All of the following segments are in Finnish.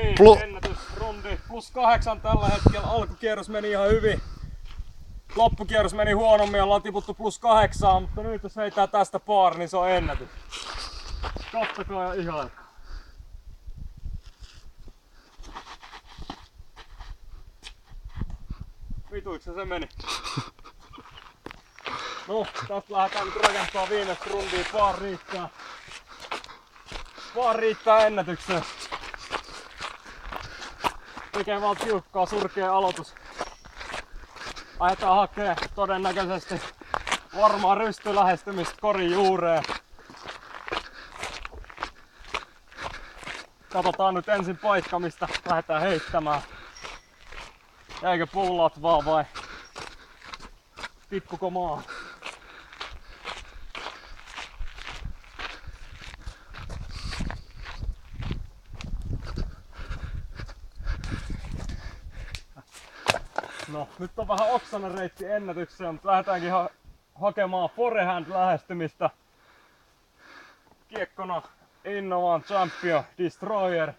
Niin, ennätysrundi +8 tällä hetkellä. Alkukierros meni ihan hyvin. Loppukierros meni huonommin ja ollaan tiputtu +8, mutta nyt jos heitää tästä par, niin se on ennätys. Kattokaa ja ihailkaa. Vituiksi se meni. No, tästä lähdetään nyt rakentamaan viimeistä rundia. Par riittää. Par riittää ennätykseen. Tekee vaan tiukkaa, surkea aloitus. Lähdetään hakee todennäköisesti varmaan rystylähestymistä korin juureen. Katsotaan nyt ensin paikka, mistä lähdetään heittämään. Jäikö pullat vaan vai tippuko maa? No, nyt on vähän oksainen reitti ennätykseen, mutta lähdetäänkin hakemaan forehand lähestymistä. Kiekkona Innovan Champion Destroyer.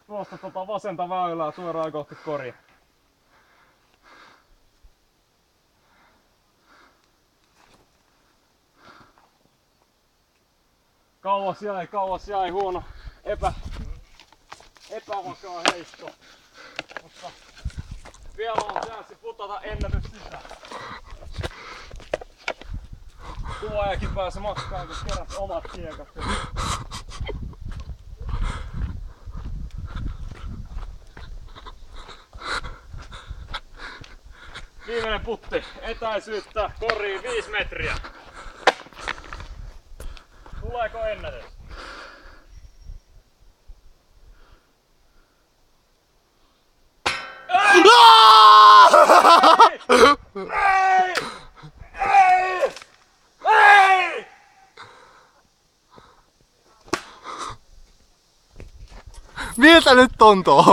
Tuosta vasenta väylää suoraan kohti koria. Kauas jäi huono epävakaa heitto. Mutta vielä on chanssi putata ennätys sisään. Tuojakin pääsi matkaan, kun keräsi omat kiekat. Viimeinen putti. Etäisyyttä koriin 5 metriä. Tuleeko ennätys? Ei! Miltä nyt tuntuu?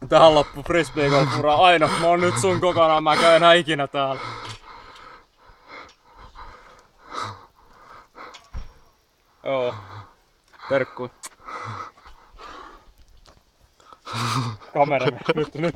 Tähän loppu frisbeegolfura aina. Mä oon nyt sun kokonaan, mä käyn enää ikinä täällä. Joo. Terkkui. Kamera. Nyt.